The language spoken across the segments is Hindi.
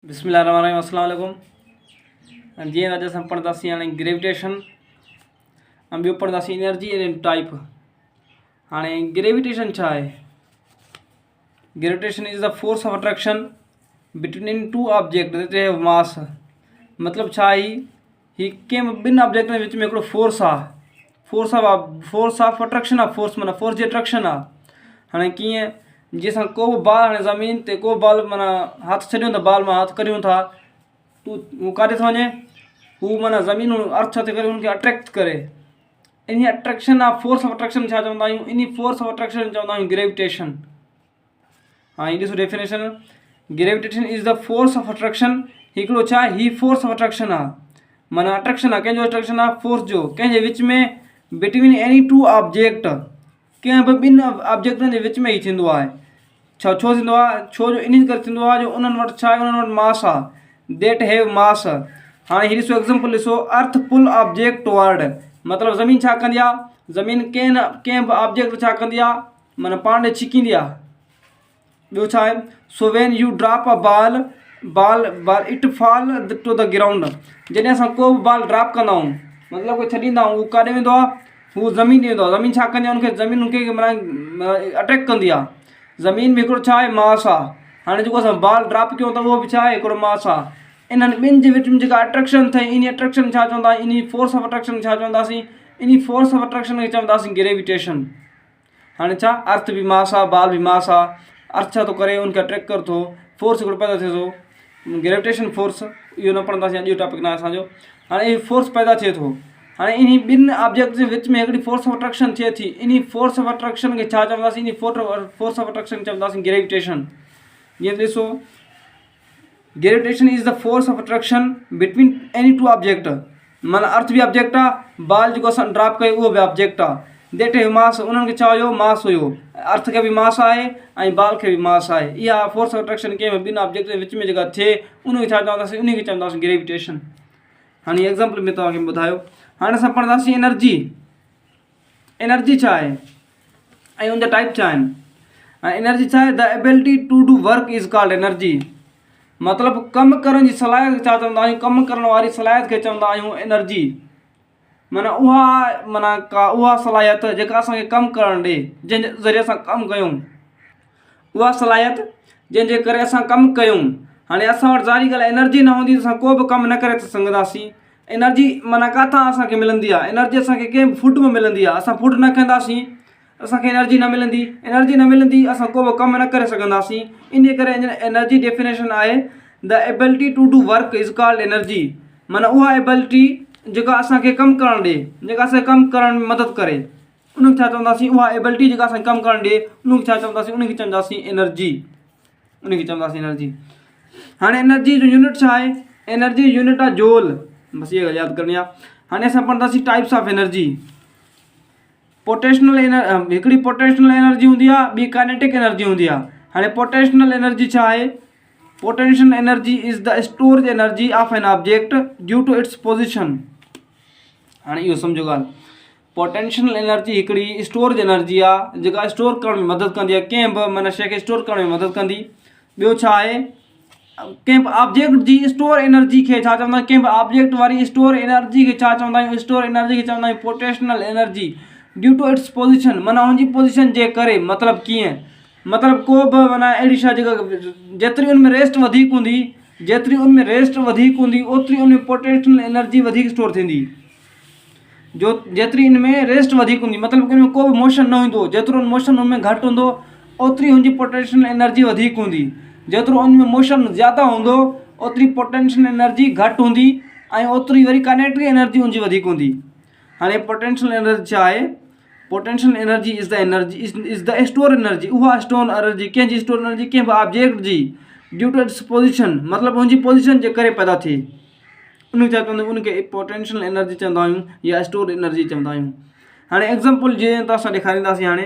बिस्मिल्लाहिर्रहमानिर्रहीम अस्सलाम वालेकुम। जी अॼु असां पढ़ंदासीं हाणे ग्रेविटेशन ऐं ॿियो पढ़ंदासीं एनर्जी एंड टाइप। हाणे ग्रेविटेशन छा आहे? Gravitation is the force of attraction between two object that have मास। मतिलबु छा ही कंहिं ॿिनि ऑब्जेक्ट जे विच में हिकिड़ो फोर्स आहे, फोर्स ऑफ अट्रैक्शन आहे, फोर्स माना फोर्स जी अट्रैक्शन आहे। हाणे कीअं जंहिंसां को बि बॉल हाणे ज़मीन ते को बॉल माना हथ छॾियूं त बॉल मां हथ करियूं था हू काॾे थो वञे, हू माना ज़मीन अर्थ ते करे हुनखे अट्रैक्ट करे। इन अट्रैक्शन आहे फोर्स ऑफ अट्रैक्शन छा चवंदा आहियूं? इन फोर्स ऑफ अट्रैक्शन चवंदा आहियूं ग्रेविटेशन। हाँ ॾिसो definition, gravitation is the force of attraction. हिकिड़ो छा ही फोर्स ऑफ अट्रैक्शन आहे, माना अट्रैक्शन आहे कंहिंजो, अट्रैक्शन आहे फोर्स जो कंहिंजे विच में बिटवीन एनी टू ऑब्जेक्ट, कंहिं बि ॿिनि ऑब्जेक्टनि जे विच में ई थींदो आहे। छो थींदो आहे? छो जो इन करे थींदो आहे जो उन्हनि वटि छा आहे, उन्हनि वटि मास आहे, देट हैव मास। हाणे हीअ ॾिसो एग्ज़ाम्पल ॾिसो, अर्थ पुल ऑब्जेक्ट टुवर्ड, मतिलबु ज़मीन छा कंदी आहे, ज़मीन कंहिं बि ऑब्जेक्ट छा कंदी आहे, माना पाण ॾे छिकींदी आहे। ॿियो छा आहे, so when you drop a ball it fall to the ground. जॾहिं असां को बि बॉल ड्रॉप कंदा आहियूं, मतिलबु कोई छॾींदा आहियूं, हू काॾे वेंदो आहे, हू ज़मीन वेंदो आहे। ज़मीन छा कंदी आहे, उनखे ज़मीन उनखे माना अटैक कंदी आहे। ज़मीन बि हिकिड़ो छा आहे, मास आहे। हाणे जेको असां बॉल ड्रॉप कयूं त उहो बि छा आहे, हिकिड़ो मास आहे। इन्हनि ॿिनि जे विच में जेका अट्रैक्शन थिए, इन अट्रैक्शन छा चवंदा, इन फोर्स ऑफ अट्रैक्शन छा चवंदासीं, इन फोर्स ऑफ अट्रैक्शन खे चवंदासीं ग्रेविटेशन। हाणे छा, अर्थ बि मास आहे, बॉल बि मास आहे, अर्थ छा थो करे, उनखे अट्रैक्ट करे थो, फोर्स हिकिड़ो पैदा थिए थो, ग्रेविटेशन फोर्स। इहो न पढ़ंदासीं, अॼु टॉपिक न आहे असांजो। हाणे इहो फोर्स पैदा थिए थो। हाणे इन ॿिनि ऑब्जेक्ट जे विच में हिकिड़ी फोर्स ऑफ अट्रैक्शन थिए थी, इन फोर्स ऑफ अट्रैक्शन खे छा चवंदासीं, इन फोर्स ऑफ अट्रैक्शन चवंदासीं ग्रेविटेशन। जीअं ॾिसो, gravitation is the force of attraction between any two object, माना अर्थ बि ऑब्जेक्ट आहे, बॉल जेको असां ड्रॉप कयो उहो बि ऑब्जेक्ट आहे, देट हैव मास। उन्हनि खे छा हुयो, मास हुयो। अर्थ खे बि मास आहे ऐं बॉल खे बि मास आहे। इहा फोर्स ऑफ अट्रैक्शन कंहिं ॿिनि ऑब्जेक्ट जे विच में जेका थिए उनखे छा चवंदासीं, उनखे चवंदासीं ग्रेविटेशन। हाणे एग्ज़ाम्पल में तव्हांखे ॿुधायो। हाणे असां पढ़ंदासीं एनर्जी। एनर्जी छा आहे ऐं उनजा टाइप छा आहिनि। ऐं एनर्जी छा आहे, the ability to do work is called energy. मतिलबु कमु करण जी सलाहियत खे छा चवंदा आहियूं, कमु करण वारी सलाहियत खे चवंदा आहियूं एनर्जी। माना उहा सलाहियत जेका असांखे कमु करणु ॾिए, जंहिंजे ज़रिए असां कमु कयूं, उहा सलाहियत जंहिंजे करे असां कमु कयूं। हाणे असां वटि ज़ाहिरी ॻाल्हि आहे, एनर्जी न हूंदी त असां को बि कमु न करे सघंदासीं। एनर्जी माना किथां असांखे मिलंदी आहे, एनर्जी असांखे कंहिं फूड में मिलंदी आहे। असां फूड न खाईंदासीं, असांखे एनर्जी न मिलंदी। एनर्जी न मिलंदी, असां को बि कमु न करे सघंदासीं। इन करे एनर्जी डेफिनेशन आहे, the ability to do work is called energy. माना उहा एबिलिटी जेका असांखे कमु करणु ॾिए, जेका असांखे कमु करण में मदद करे, उनखे छा चवंदासीं, उहा एबिलिटी जेका असांखे कमु करणु ॾिए उनखे छा चवंदासीं, उनखे चवंदासीं एनर्जी। उनखे चवंदासीं एनर्जी। हाणे एनर्जी जो यूनिट छा आहे, एनर्जी यूनिट आहे जूल। बस ये याद करनी आहे। हाणे असां पढ़ंदासीं टाइप्स ऑफ एनर्जी। पोटेंशियल हिकिड़ी पोटेंशियल एनर्जी हूंदी आहे, ॿी काइनेटिक एनर्जी हूंदी आहे। हाणे पोटेंशियल एनर्जी छा आहे, potential energy is the storage energy of an object due to its position. हाणे इहो सम्झो ॻाल्हि, पोटेंशियल एनर्जी हिकिड़ी स्टोरेज एनर्जी आहे जेका स्टोर करण में मदद कंदी आहे, कंहिं बि माना शइ खे स्टोर करण में मदद कंदी। ॿियो छा आहे, कंहिं बि ऑब्जेक्ट जी स्टोर एनर्जी खे छा चवंदा आहियूं, कंहिं बि ऑब्जेक्ट वारी स्टोर एनर्जी खे छा चवंदा आहियूं, स्टोर एनर्जी खे चवंदा आहियूं potential energy due to its position. माना हुनजी पोजिशन जे करे, मतिलबु कीअं, मतिलबु को बि माना अहिड़ी शइ जेका जेतिरी उनमें रेस्ट वधीक हूंदी, जेतिरी उनमें रेस्ट वधीक हूंदी ओतिरी उनमें पोटेंशियल एनर्जी वधीक स्टोर थींदी। जो जेतिरी इनमें रेस्ट वधीक हूंदी, मतिलबु उनमें को बि मोशन न हूंदो, जेतिरो मोशन उनमें घटि हूंदो ओतिरी हुनजी पोटेंशियल एनर्जी वधीक हूंदी। जेतिरो उनमें मोशन ज़्यादा हूंदो ओतिरी पोटेंशियल एनर्जी घटि हूंदी ऐं ओतिरी वरी काइनेटिक एनर्जी उनजी वधीक हूंदी। हाणे पोटेंशियल एनर्जी छा आहे, potential energy is the store energy. उहा स्टोर एनर्जी कंहिंजी स्टोर एनर्जी, कंहिं बि ऑब्जेक्ट जी ड्यू टू इट्स पोजिशन, मतिलबु हुनजी पोजिशन जे करे पैदा थिए, उनखे छा चवंदा आहियूं, उनखे पोटेंशियल एनर्जी चवंदा आहियूं या स्टोर एनर्जी चवंदा आहियूं। हाणे एग्ज़ाम्पल जीअं त असां ॾेखारींदासीं। हाणे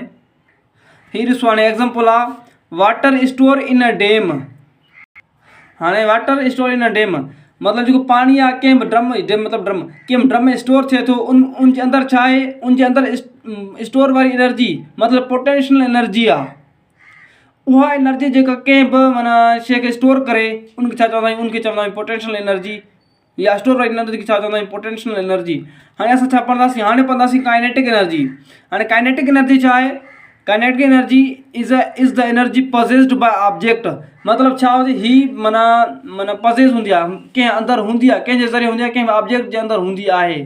हीअ ॾिसो, हाणे एग्ज़ाम्पल आहे water store in a dam. हाणे water store in a dam मतिलबु जेको पाणी आहे कंहिं बि ड्रम, मतिलबु कंहिं बि ड्रम में स्टोर थिए थो, उनजे अंदरि छा आहे, उनजे अंदरि स्टोर वारी एनर्जी मतिलबु पोटेंशियल एनर्जी आहे। उहा एनर्जी जेका कंहिं बि माना शइ खे स्टोर करे उनखे छा चवंदा आहियूं, उनखे चवंदा आहियूं पोटेंशियल एनर्जी या स्टोर एनर्जी खे छा चवंदा आहियूं, पोटेंशियल एनर्जी। हाणे असां छा पढ़ंदासीं, हाणे पढ़ंदासीं काइनेटिक एनर्जी। हाणे काइनेटिक एनर्जी छा आहे, kinetic energy is the energy possessed by object. मतिलबु छा हुजे, ही माना माना पजेस हूंदी आहे, कंहिं अंदरि हूंदी आहे, कंहिंजे ज़रिए हूंदी आहे, कंहिं ऑब्जेक्ट जे अंदरि हूंदी आहे।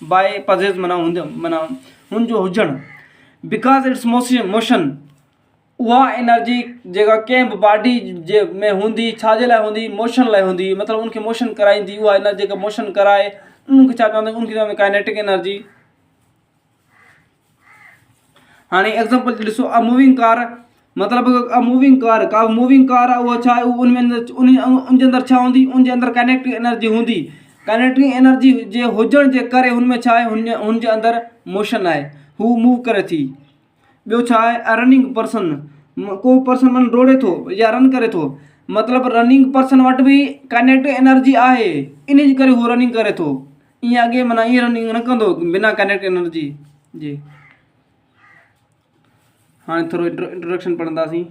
बाय पजेस माना हूंदो माना हुनजो हुजणु। बिकॉज इट्स मोशन, उहा एनर्जी जेका कंहिं बि बॉडी जे में हूंदी, छाजे लाइ हूंदी, मोशन लाइ हूंदी, मतिलबु उनखे मोशन कराईंदी। उहा एनर्जी जेका मोशन कराए उनखे छा चवंदा आहियूं, उनखे चवंदा आहियूं काइनेटिक एनर्जी। हाणे एग्ज़ाम्पल ॾिसो, अ मूविंग कार, मतिलबु अ मूविंग कार, का मूविंग कार आहे, उहा छा आहे, उनजे अंदरि छा हूंदी, उनजे अंदरि काइनेटिक एनर्जी हूंदी। काइनेटिक एनर्जी जे हुजण जे करे हुनमें छा आहे, हुनजे अंदरि मोशन आहे, हू मूव करे थी। ॿियो छा आहे, रनिंग पर्सन, को पर्सन मन डोड़े थो या रन करे थो, मतिलबु रनिंग पर्सन वटि बि काइनेटिक एनर्जी आहे, इन जे करे हू रनिंग करे थो। ईअं अॻे माना ईअं रनिंग न कंदो बिना काइनेटिक एनर्जी जी। हाणे थोरो इंट्रोडक्शन पढ़ंदासीं,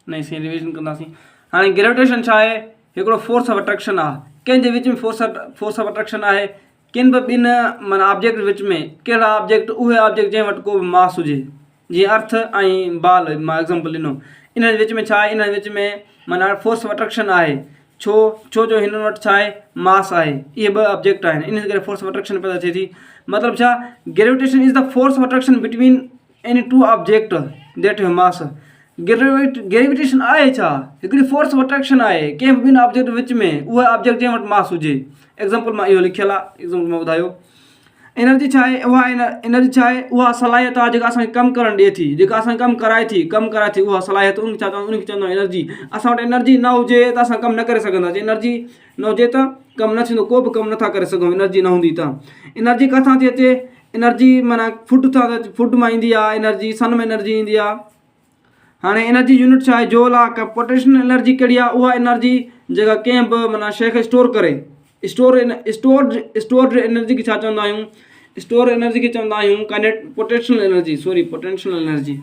नई सी रिविज़न कंदासीं। हाणे ग्रेविटेशन छा आहे, हिकिड़ो फोर्स ऑफ अट्रैक्शन आहे। कंहिंजे विच में फोर्स ऑफ अट्रैक्शन आहे, किन बि ॿिनि माना ऑब्जेक्ट विच में। कहिड़ा ऑब्जेक्ट, उहे ऑब्जेक्ट जंहिं वटि को बि मास हुजे, जीअं अर्थ ऐं बॉल मां एग्ज़ाम्पल ॾिनो। इन विच में छा आहे, इन विच में माना फोर्स ऑफ अट्रैक्शन आहे। छो जो हिन वटि छा आहे, मास आहे। इहे ॿ ऑब्जेक्ट आहिनि, इन करे फोर्स ऑफ अट्रैक्शन पैदा थिए थी। मतिलबु छा, gravitation is the force of attraction between any two object that have mass. Gravitation आहे छा, हिकिड़ी फोर्स ऑफ अट्रैक्शन आहे कंहिं बि ॿिनि ऑब्जेक्ट विच में, उहा ऑब्जेक्ट जंहिं वटि मास हुजे। एग्ज़ाम्पल मां इहो लिखियलु आहे, एग्ज़ाम्पल मां ॿुधायो। एनर्जी छा आहे, उहा एनर्जी छा आहे, उहा सलाहियत आहे जेका असांखे कमु करणु ॾिए थी, जेका असांखे कमु कराए थी, उहा सलाहियत, उनखे छा चवंदा, उनखे चवंदा एनर्जी। असां वटि एनर्जी न हुजे त असां कमु न करे सघंदासीं, एनर्जी न हुजे त कमु न थींदो, को बि कमु नथा करे सघूं एनर्जी न हूंदी त। एनर्जी किथां थी अचे, एनर्जी माना फुड मां ईंदी आहे एनर्जी, सन में एनर्जी ईंदी आहे। हाणे एनर्जी यूनिट छा आहे, जोल आहे। पोटेंशियल एनर्जी कहिड़ी आहे, उहा एनर्जी जेका कंहिं बि माना शइ खे स्टोर करे, स्टोर्ड एनर्जी खे छा चवंदा आहियूं, स्टोर एनर्जी खे चवंदा आहियूं पोटेंशियल एनर्जी।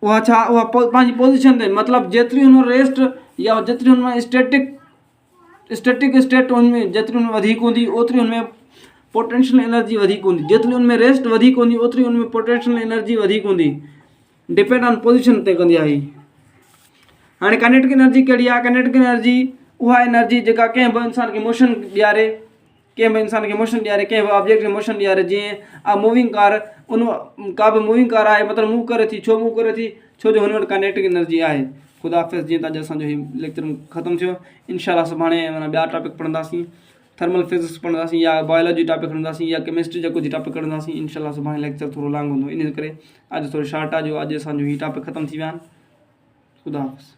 उहा छा, उहा पंहिंजी पोज़ीशन ते, मतिलबु जेतिरी हुन रेस्ट या जेतिरी हुनमें स्टैटिक स्टेट हुनमें जेतिरी हुनमें वधीक हूंदी, ओतिरी हुनमें पोटेंशियल एनर्जी वधीक हूंदी। जेतिरी हुनमें रेस्ट वधीक हूंदी, ओतिरी हुनमें पोटेंशियल एनर्जी वधीक हूंदी। डिपेंड ऑन पोज़ीशन ते कंदी आहे। हाणे काइनेटिक एनर्जी कहिड़ी आहे, काइनेटिक एनर्जी उहा एनर्जी जेका कंहिं बि इंसान खे मोशन ॾियारे, कंहिं बि ऑब्जेक्ट खे मोशन ॾियारे। जीअं आ मूविंग कार, का बि मूविंग कार आहे, मतिलबु मूव करे थी। छो मूव करे थी, छो जो हुन वटि काइनेटिक एनर्जी आहे। ख़ुदा हाफ़िज़। जीअं तव्हां असांजो हीउ लेक्चर ख़तमु थियो, इंशाअल्लाह सुभाणे माना ॿिया टॉपिक पढ़ंदासीं, थर्मल फिज़िक्स पढ़ंदासीं या बायोलॉजी टॉपिक खणंदासीं या केमिस्ट्री जा कुझु टॉपिक खणंदासीं। इंशाअल्लाह सुभाणे लेक्चर थोरो लॉन्ग हूंदो, इन करे अॼु थोरो शॉर्ट आहे, जो अॼु असांजो हीउ टॉपिक ख़तमु थी विया आहिनि। ख़ुदा हाफ़िज़।